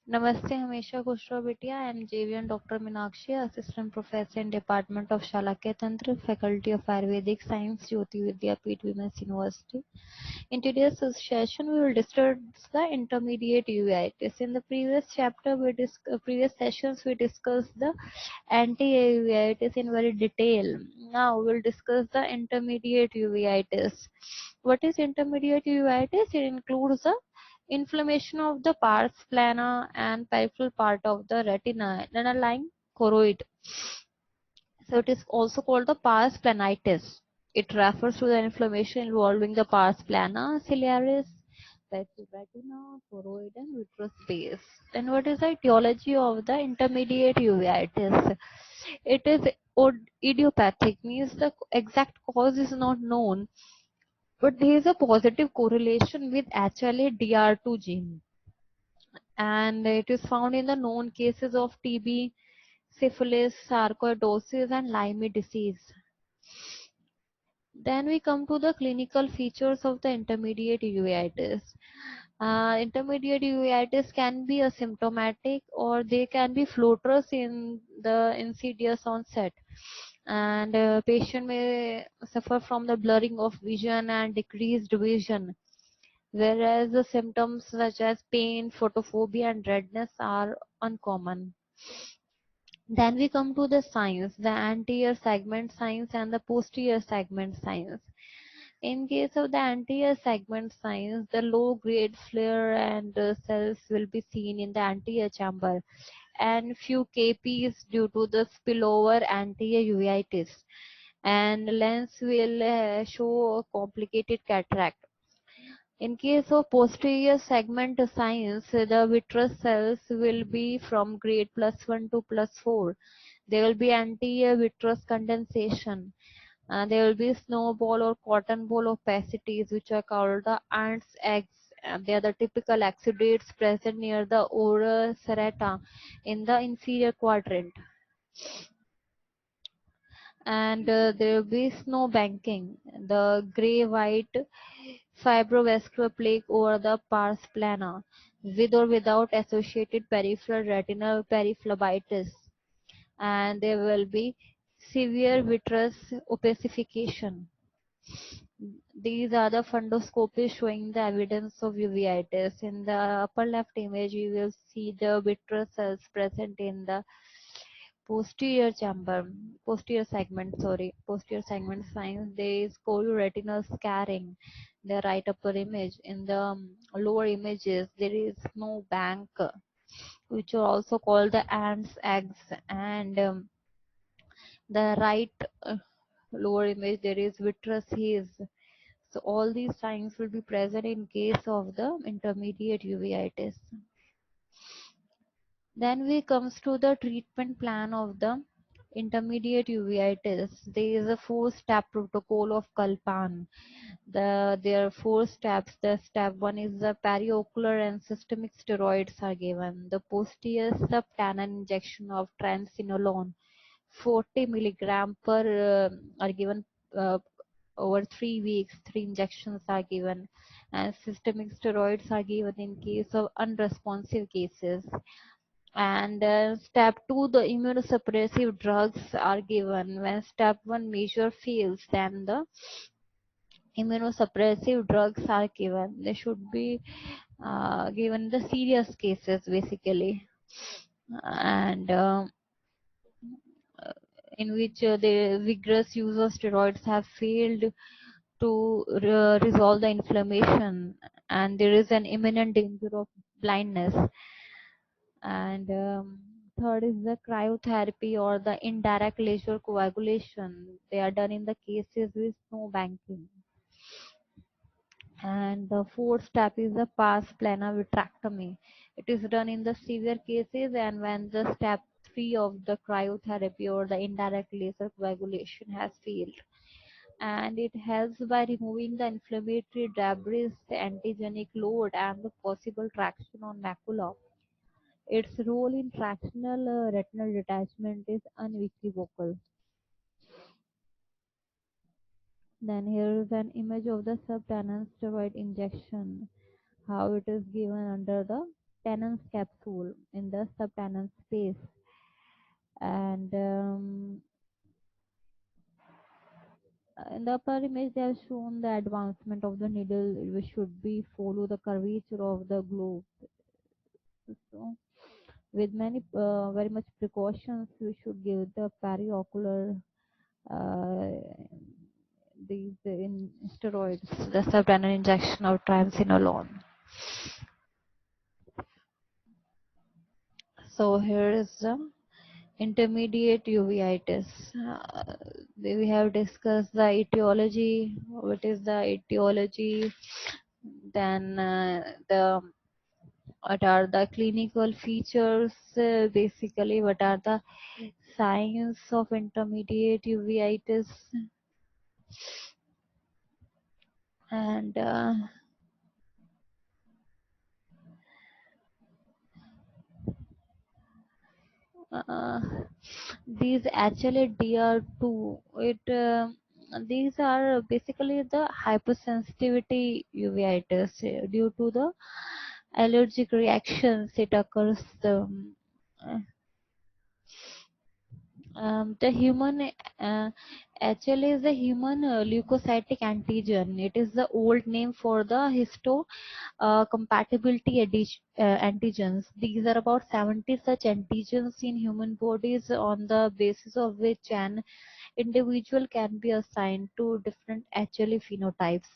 Namaste, Hamesha Kushro Bitia. I am JVN Dr. Minakshi, Assistant Professor in Department of Shalakya Tantra, Faculty of Ayurvedic Science, Jyoti Vidya Peeth Women's University. In today's session, we will discuss the intermediate uveitis. In the previous previous sessions, we discussed the anti-uveitis in very detail. Now, we will discuss the intermediate uveitis. What is intermediate uveitis? It includes the inflammation of the pars plana and peripheral part of the retina and underlying choroid. So it is also called the pars planitis. It refers to the inflammation involving the pars plana, ciliaris, peripheral retina, choroid, and vitreous base. Then what is the etiology of the intermediate uveitis? It is idiopathic, means the exact cause is not known, but there is a positive correlation with HLA-DR2 gene, and it is found in the known cases of TB, syphilis, sarcoidosis, and Lyme disease. Then we come to the clinical features of the intermediate uveitis. Intermediate uveitis can be asymptomatic or they can be floaters in the insidious onset, and patient may suffer from the blurring of vision and decreased vision, whereas the symptoms such as pain, photophobia, and redness are uncommon. Then we come to the signs, the anterior segment signs and the posterior segment signs. In case of the anterior segment signs, the low-grade flare and cells will be seen in the anterior chamber, and few KPs due to the spillover anterior uveitis, and lens will show complicated cataract. In case of posterior segment signs, the vitreous cells will be from grade +1 to +4. There will be anterior vitreous condensation. There will be snowball or cotton ball opacities, which are called the ants' eggs. They are the typical exudates present near the ora serrata in the inferior quadrant. And there will be snow banking, the gray-white fibrovascular plaque over the pars plana, with or without associated peripheral retinal periphlebitis, and there will be severe vitreous opacification. These are the fundoscopies showing the evidence of uveitis. In the upper left image, you will see the vitreous cells present in the posterior chamber, posterior segment signs. There is chorioretinal scarring, the right upper image. In the lower images, there is no bank, which are also called the ants' eggs, and the right lower image there is vitreous haze. So all these signs will be present in case of the intermediate uveitis. Then we comes to the treatment plan of the intermediate uveitis. There is a four-step protocol of Kalpan. There are four steps. The step one is the periocular and systemic steroids are given. The posterior subtenon injection of triamcinolone 40 milligram per are given uh, over 3 weeks. 3 injections are given, and systemic steroids are given in case of unresponsive cases. And step 2, the immunosuppressive drugs are given. When step 1 measure fails, then the immunosuppressive drugs are given. They should be given in the serious cases basically, and in which the vigorous use of steroids have failed to resolve the inflammation, and there is an imminent danger of blindness. And third is the cryotherapy or the indirect laser coagulation. They are done in the cases with snow banking. And the fourth step is the pars plana vitrectomy. It is done in the severe cases, and when the step 3 of the cryotherapy or the indirect laser coagulation has failed. And it helps by removing the inflammatory debris, the antigenic load, and the possible traction on macula. Its role in tractional retinal detachment is unequivocal. Then here is an image of the subtenon steroid injection, how it is given under the subtenance capsule in the subtenance space. And in the upper image, they have shown the advancement of the needle, which should be follow the curvature of the globe. So, with many very much precautions, we should give the periocular uh, these in steroids, the subretinal injection of triamcinolone. So here is the intermediate uveitis. We have discussed the etiology. What is the etiology? Then what are the clinical features? Basically, what are the signs of intermediate uveitis? And uh, these actually DR2, these are basically the hypersensitivity uveitis due to the allergic reactions it occurs. The human HL is the human leukocytic antigen. It is the old name for the histo compatibility antigens. These are about 70 such antigens in human bodies, on the basis of which an individual can be assigned to different HLA phenotypes.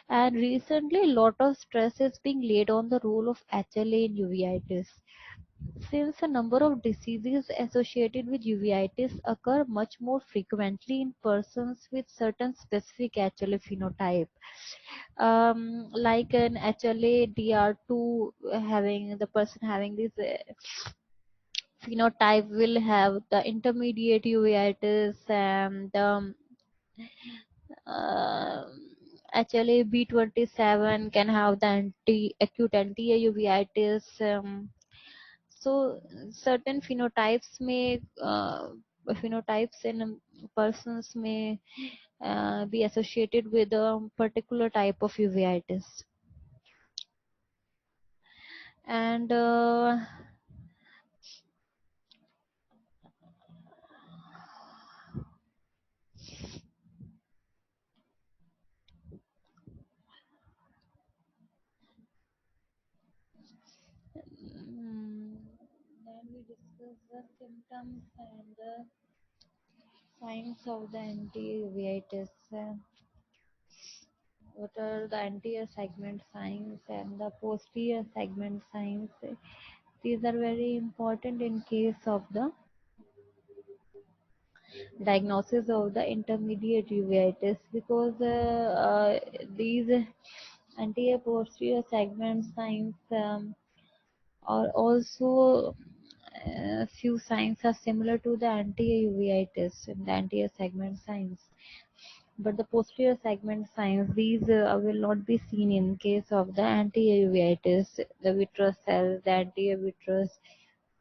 And recently, a lot of stress is being laid on the role of HLA in uveitis. Since a number of diseases associated with uveitis occur much more frequently in persons with certain specific HLA phenotype, like an HLA DR2, having the person having this phenotype will have the intermediate uveitis, and uh, HLA B27 can have the acute anti-uveitis. So certain phenotypes in persons may be associated with a particular type of uveitis. And then we discuss the symptoms and the signs of the anti-uveitis. What are the anterior segment signs and the posterior segment signs? These are very important in case of the diagnosis of the intermediate uveitis, because these anterior posterior segment signs are also few signs are similar to the anterior uveitis in the anterior segment signs, but the posterior segment signs, these will not be seen in case of the anterior uveitis. The vitreous cells, the anterior vitreous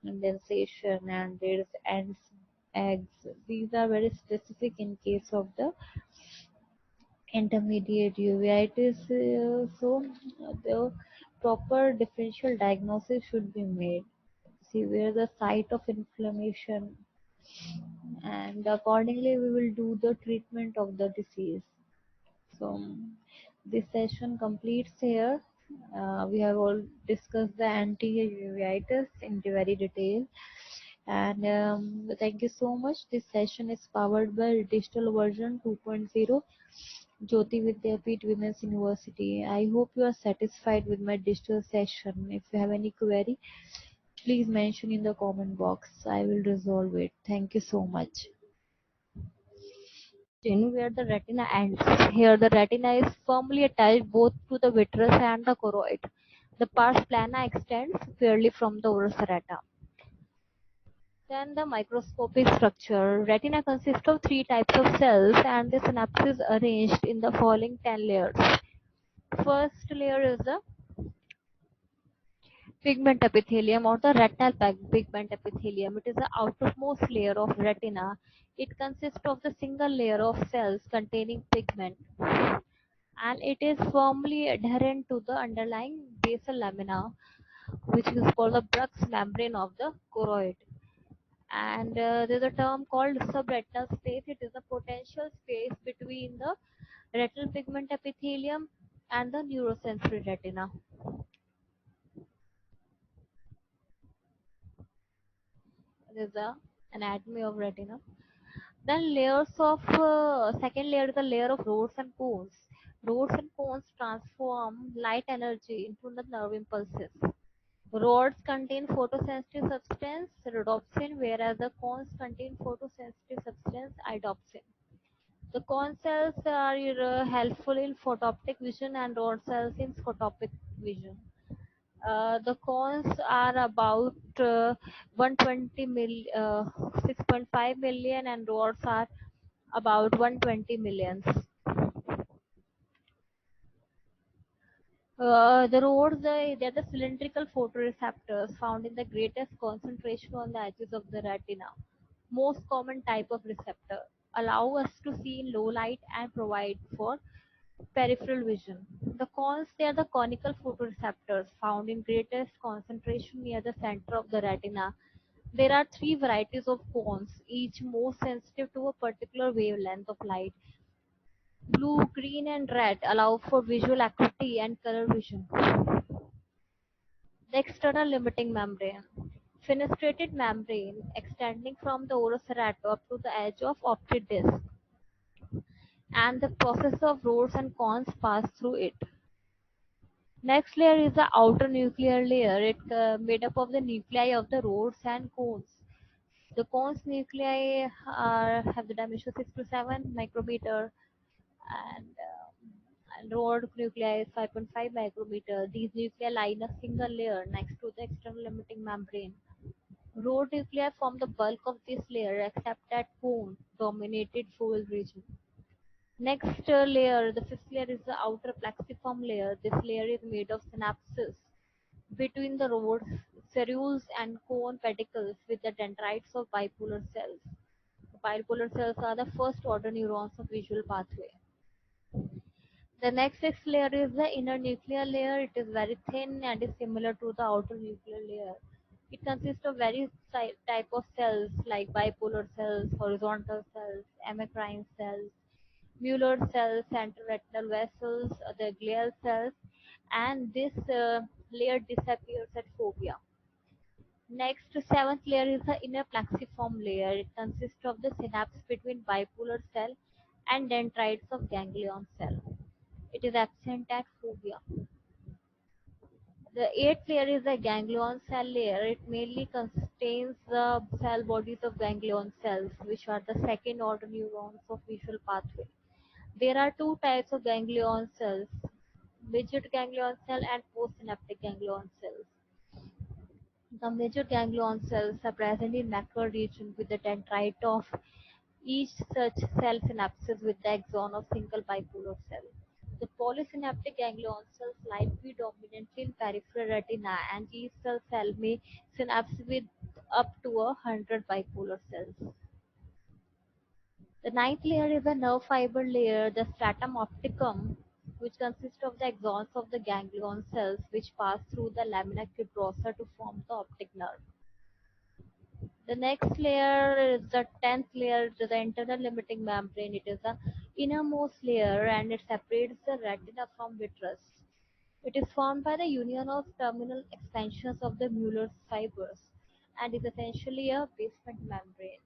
condensation, and there's ants, eggs. These are very specific in case of the intermediate uveitis. So the proper differential diagnosis should be made. See where the site of inflammation, and accordingly we will do the treatment of the disease. So this session completes here. We have all discussed the anti-uveitis in very detail, and thank you so much. This session is powered by digital version 2.0 Jyoti Vidyapeeth Women's University. I hope you are satisfied with my digital session. If you have any query, please mention in the comment box. I will resolve it. Thank you so much. Where the retina ends. Here the retina is firmly attached both to the vitreous and the choroid. The pars plana extends fairly from the orbis reta. Then the microscopic structure. Retina consists of three types of cells, and the synapses arranged in the following 10 layers. First layer is the pigment epithelium, or the retinal pigment epithelium. It is the outermost layer of retina. It consists of the single layer of cells containing pigment, and it is firmly adherent to the underlying basal lamina. which is called the Bruch's membrane of the choroid. And there's a term called subretinal space. It is a potential space between the retinal pigment epithelium and the neurosensory retina. There's a anatomy of retina. Then layers of second layer is a layer of rods and cones. Rods and cones transform light energy into the nerve impulses. Rods contain photosensitive substance rhodopsin, whereas the cones contain photosensitive substance iodopsin. The cone cells are helpful in photooptic vision and rod cells in scotopic vision. The cones are about 120 6.5 million, and rods are about 120 millions. The rods, they are the cylindrical photoreceptors found in the greatest concentration on the edges of the retina. Most common type of receptor allow us to see in low light and provide for peripheral vision. The cones, they are the conical photoreceptors found in greatest concentration near the center of the retina. There are three varieties of cones, each more sensitive to a particular wavelength of light. Blue, green, and red allow for visual acuity and color vision. The external limiting membrane. Fenestrated membrane extending from the oroserato up to the edge of optic disc, and the process of rods and cones pass through it. Next layer is the outer nuclear layer. It made up of the nuclei of the rods and cones. The cones nuclei have the dimension 6 to 7 micrometer, and rod nuclei is 5.5 micrometer. These nuclei lie in a single layer next to the external limiting membrane. Rod nuclei form the bulk of this layer except that cone dominated foveal region. Next layer, the fifth layer, is the outer plexiform layer. This layer is made of synapses between the rods, spherules, and cone pedicles with the dendrites of bipolar cells. Bipolar cells are the first order neurons of visual pathway. The next sixth layer is the inner nuclear layer. It is very thin and is similar to the outer nuclear layer. It consists of various type of cells like bipolar cells, horizontal cells, amacrine cells, Mueller cells, central retinal vessels, the glial cells, and this layer disappears at fovea. Next, seventh layer is the inner plexiform layer. It consists of the synapse between bipolar cell and dendrites of ganglion cell. It is absent at fovea. The eighth layer is the ganglion cell layer. It mainly contains the cell bodies of ganglion cells, which are the second order neurons of visual pathway. There are two types of ganglion cells, midget ganglion cell and postsynaptic ganglion cells. The major ganglion cells are present in macular region with the dendrite of each such cell synapses with the axon of single bipolar cell. The polysynaptic ganglion cells lie predominantly in peripheral retina, and each cell may synapse with up to 100 bipolar cells. The ninth layer is a nerve fiber layer, the stratum opticum, which consists of the axons of the ganglion cells which pass through the lamina fibrosa to form the optic nerve. The next layer is the tenth layer, the internal limiting membrane. It is the innermost layer and it separates the retina from vitreous. It is formed by the union of terminal expansions of the Mueller's fibers and is essentially a basement membrane.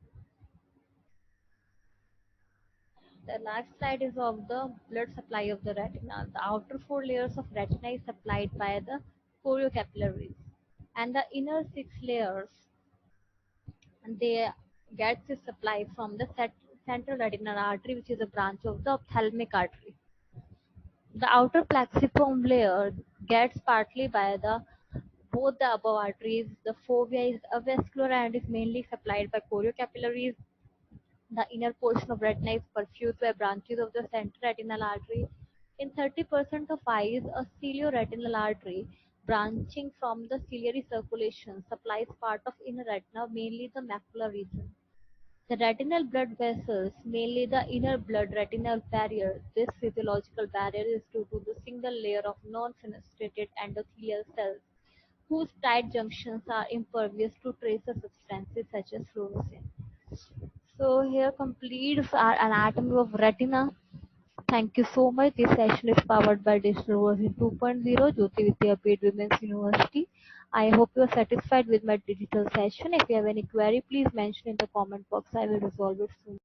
The last slide is of the blood supply of the retina. The outer four layers of retina is supplied by the choriocapillaries, and the inner six layers, and they get the supply from the central retinal artery, which is a branch of the ophthalmic artery. The outer plexiform layer gets partly by the both the above arteries. The fovea is avascular and is mainly supplied by choriocapillaries. The inner portion of retina is perfused by branches of the central retinal artery. In 30% of eyes, a cilioretinal artery branching from the ciliary circulation supplies part of inner retina, mainly the macular region. The retinal blood vessels, mainly the inner blood retinal barrier. This physiological barrier is due to the single layer of non-fenestrated endothelial cells whose tight junctions are impervious to tracer substances such as fluorescein. So here completes our anatomy of retina. Thank you so much. This session is powered by Digital Version 2.0, Jyoti Vidyapeeth Women's University. I hope you are satisfied with my digital session. If you have any query, please mention in the comment box. I will resolve it soon.